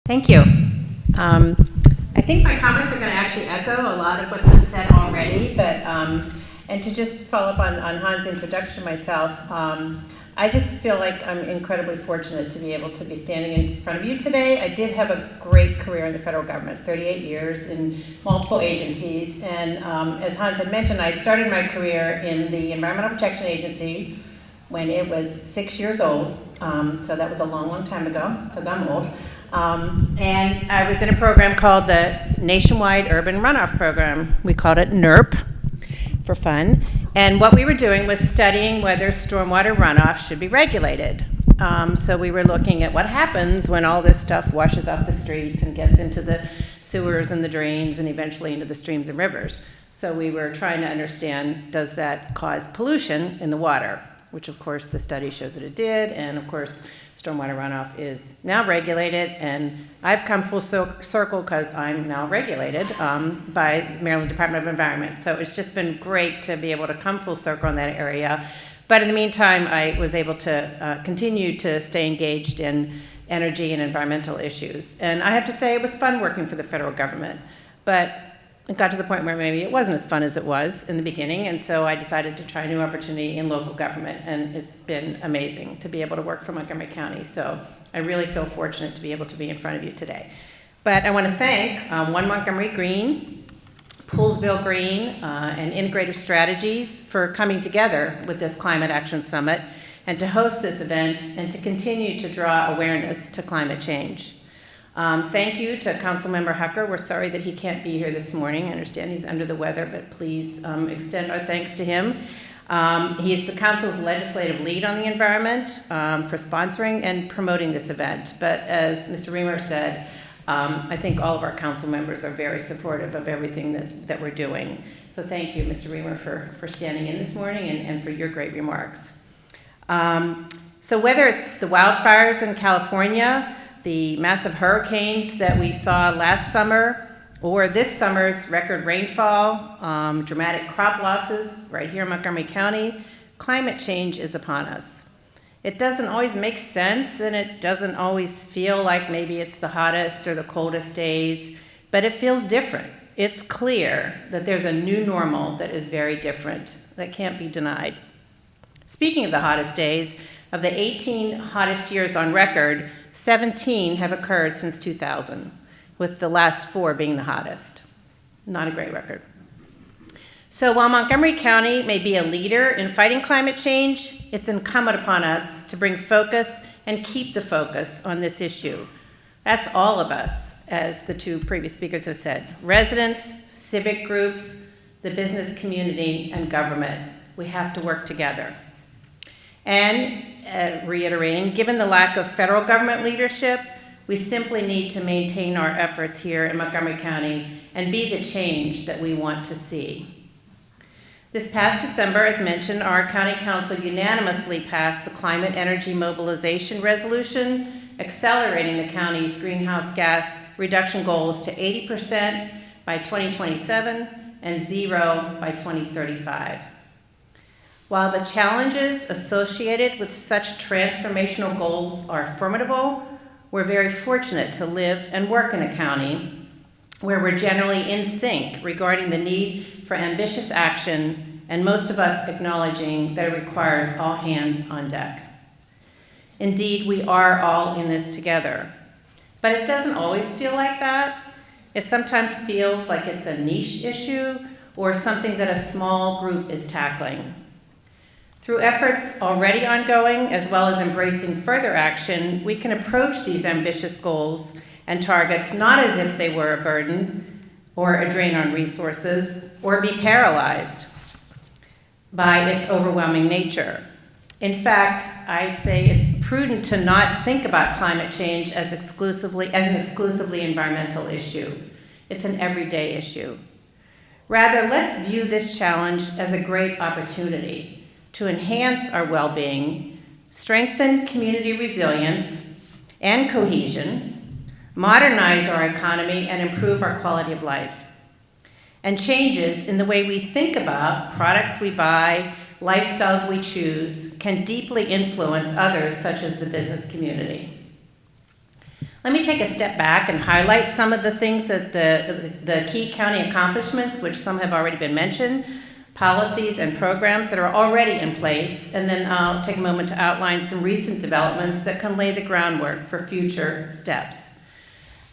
Thank you. I think my comments are going to actually echo a lot of what's been said already, but and to just follow up on Hans' introduction myself, I just feel like I'm incredibly fortunate to be able to be standing in front of you today. I did have a great career in the federal government, 38 years in multiple agencies, and as Hans had mentioned, I started my career in the Environmental Protection Agency when it was 6 years old, so that was a long, long time ago, because I'm old. And I was in a program called the Nationwide Urban Runoff Program. We called it NERP for fun. And what we were doing was studying whether stormwater runoff should be regulated. So we were looking at what happens when all this stuff washes off the streets and gets into the sewers and the drains and eventually into the streams and rivers. So we were trying to understand, does that cause pollution in the water? Which of course the study showed that it did, and of course stormwater runoff is now regulated, and I've come full circle because I'm now regulated by Maryland Department of Environment. So it's just been great to be able to come full circle in that area. But in the meantime, I was able to continue to stay engaged in energy and environmental issues. And I have to say it was fun working for the federal government, but it got to the point where maybe it wasn't as fun as it was in the beginning, and so I decided to try a new opportunity in local government, and it's been amazing to be able to work for Montgomery County. So I really feel fortunate to be able to be in front of you today. But I want to thank One Montgomery Green, Poolsville Green, and Integrative Strategies for coming together with this Climate Action Summit and to host this event and to continue to draw awareness to climate change. Thank you to Councilmember Hucker. We're sorry that he can't be here this morning. I understand he's under the weather, but please extend our thanks to him. He is the council's legislative lead on the environment for sponsoring and promoting this event. But as Mr. Reamer said, I think all of our council members are very supportive of everything that we're doing. So thank you, Mr. Reamer, for standing in this morning and for your great remarks. So whether it's the wildfires in California, the massive hurricanes that we saw last summer, or this summer's record rainfall, dramatic crop losses right here in Montgomery County, climate change is upon us. It doesn't always make sense, and it doesn't always feel like maybe it's the hottest or the coldest days, but it feels different. It's clear that there's a new normal that is very different, that can't be denied. Speaking of the hottest days, of the 18 hottest years on record, 17 have occurred since 2000, with the last 4 being the hottest. Not a great record. So while Montgomery County may be a leader in fighting climate change, it's incumbent upon us to bring focus and keep the focus on this issue. That's all of us, as the 2 previous speakers have said. Residents, civic groups, the business community, and government. We have to work together. And reiterating, given the lack of federal government leadership, we simply need to maintain our efforts here in Montgomery County and be the change that we want to see. This past December, as mentioned, our county council unanimously passed the Climate Energy Mobilization Resolution, accelerating the county's greenhouse gas reduction goals to 80% by 2027 and 0 by 2035. While the challenges associated with such transformational goals are formidable, we're very fortunate to live and work in a county where we're generally in sync regarding the need for ambitious action, and most of us acknowledging that it requires all hands on deck. Indeed, we are all in this together. But it doesn't always feel like that. It sometimes feels like it's a niche issue or something that a small group is tackling. Through efforts already ongoing, as well as embracing further action, we can approach these ambitious goals and targets not as if they were a burden or a drain on resources or be paralyzed by its overwhelming nature. In fact, I say it's prudent to not think about climate change as an exclusively environmental issue. It's an everyday issue. Rather, let's view this challenge as a great opportunity to enhance our well-being, strengthen community resilience and cohesion, modernize our economy, and improve our quality of life. And changes in the way we think about products we buy, lifestyles we choose, can deeply influence others, such as the business community. Let me take a step back and highlight some of the things that the key county accomplishments, which some have already been mentioned, policies and programs that are already in place, and then I'll take a moment to outline some recent developments that can lay the groundwork for future steps.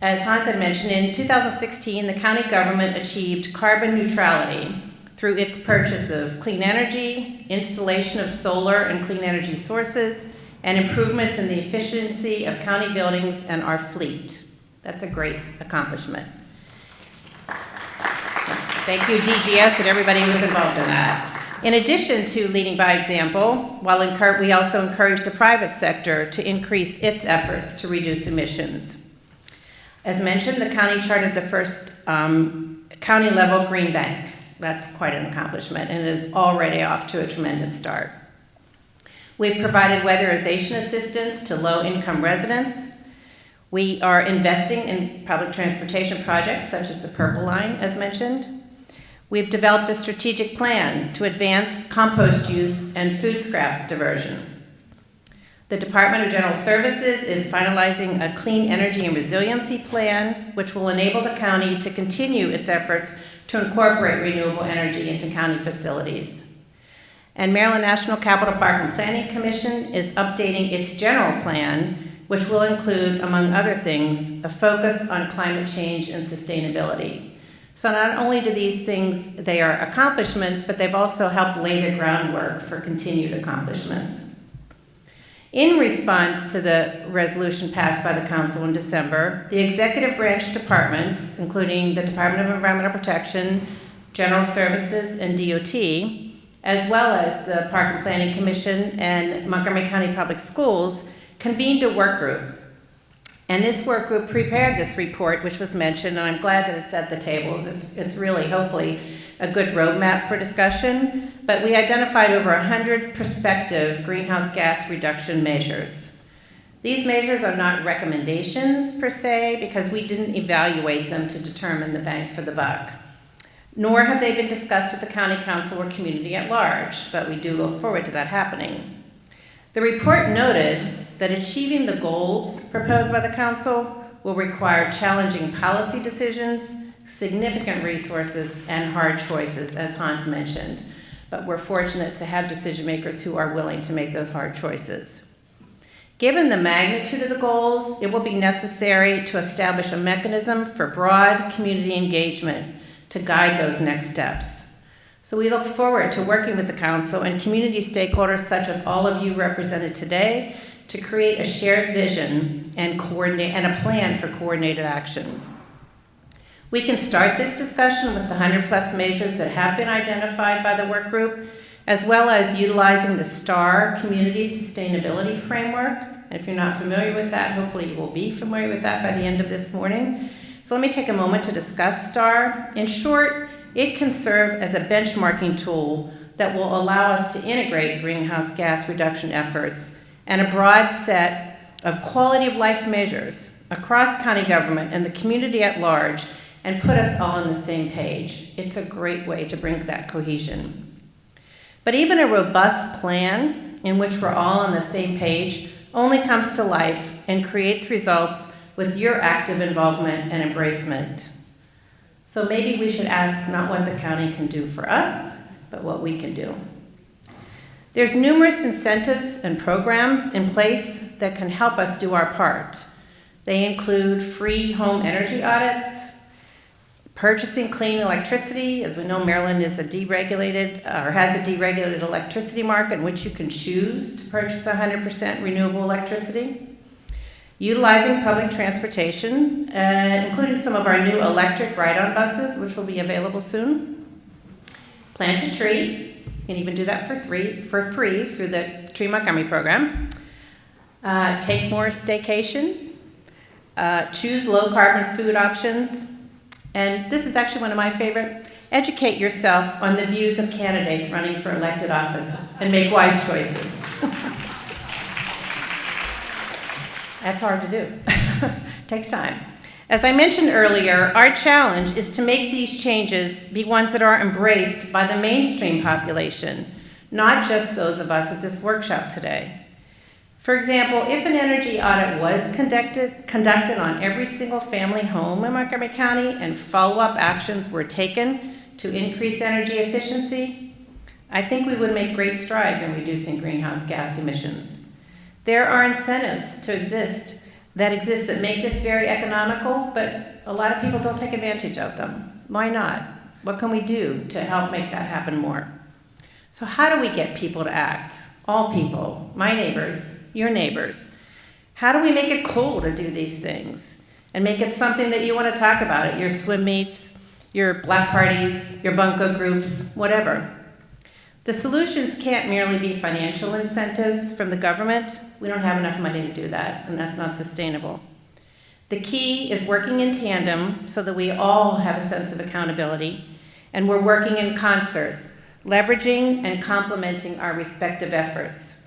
As Hans had mentioned, in 2016, the county government achieved carbon neutrality through its purchase of clean energy, installation of solar and clean energy sources, and improvements in the efficiency of county buildings and our fleet. That's a great accomplishment. Thank you, DGS, and everybody who was involved in that. In addition to leading by example, we also encourage the private sector to increase its efforts to reduce emissions. As mentioned, the county chartered the first county-level green bank. That's quite an accomplishment, and it is already off to a tremendous start. We've provided weatherization assistance to low-income residents. We are investing in public transportation projects such as the Purple Line, as mentioned. We've developed a strategic plan to advance compost use and food scraps diversion. The Department of General Services is finalizing a clean energy and resiliency plan, which will enable the county to continue its efforts to incorporate renewable energy into county facilities. And Maryland National Capital Park and Planning Commission is updating its general plan, which will include, among other things, a focus on climate change and sustainability. So not only do these things, they are accomplishments, but they've also helped lay the groundwork for continued accomplishments. In response to the resolution passed by the Council in December, the executive branch departments, including the Department of Environmental Protection, General Services, and DOT, as well as the Park and Planning Commission and Montgomery County Public Schools, convened a work group. And this work group prepared this report, which was mentioned, and I'm glad that it's at the tables. It's really, hopefully, a good roadmap for discussion. But we identified over 100 prospective greenhouse gas reduction measures. These measures are not recommendations, per se, because we didn't evaluate them to determine the bang for the buck. Nor have they been discussed with the county council or community at large, but we do look forward to that happening. The report noted that achieving the goals proposed by the council will require challenging policy decisions, significant resources, and hard choices, as Hans mentioned. But we're fortunate to have decision makers who are willing to make those hard choices. Given the magnitude of the goals, it will be necessary to establish a mechanism for broad community engagement to guide those next steps. So we look forward to working with the council and community stakeholders such as all of you represented today to create a shared vision and a plan for coordinated action. We can start this discussion with the 100+ measures that have been identified by the work group, as well as utilizing the STAR Community Sustainability Framework. And if you're not familiar with that, hopefully you will be familiar with that by the end of this morning. So let me take a moment to discuss STAR. In short, it can serve as a benchmarking tool that will allow us to integrate greenhouse gas reduction efforts and a broad set of quality of life measures across county government and the community at large and put us all on the same page. It's a great way to bring that cohesion. But even a robust plan in which we're all on the same page only comes to life and creates results with your active involvement and embracement. So maybe we should ask not what the county can do for us, but what we can do. There's numerous incentives and programs in place that can help us do our part. They include free home energy audits, purchasing clean electricity. As we know, Maryland is has a deregulated electricity market in which you can choose to purchase 100% renewable electricity. Utilizing public transportation, including some of our new electric ride-on buses, which will be available soon. Plant a tree. You can even do that for free through the Tree Montgomery program. Take more staycations. Choose low-carbon food options. And this is actually one of my favorite. Educate yourself on the views of candidates running for elected office and make wise choices. That's hard to do. Takes time. As I mentioned earlier, our challenge is to make these changes be ones that are embraced by the mainstream population, not just those of us at this workshop today. For example, if an energy audit was conducted on every single family home in Montgomery County and follow-up actions were taken to increase energy efficiency, I think we would make great strides in reducing greenhouse gas emissions. There are incentives that exist that make this very economical, but a lot of people don't take advantage of them. Why not? What can we do to help make that happen more? So how do we get people to act? All people, my neighbors, your neighbors. How do we make it cool to do these things and make it something that you want to talk about at your swim meets, your black parties, your bunco groups, whatever? The solutions can't merely be financial incentives from the government. We don't have enough money to do that, and that's not sustainable. The key is working in tandem so that we all have a sense of accountability, and we're working in concert, leveraging and complementing our respective efforts.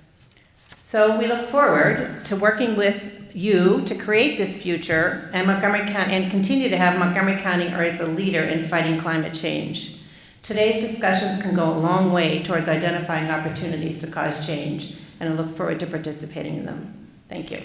So we look forward to working with you to create this future and Montgomery County, and continue to have Montgomery County as a leader in fighting climate change. Today's discussions can go a long way towards identifying opportunities to cause change, and I look forward to participating in them. Thank you.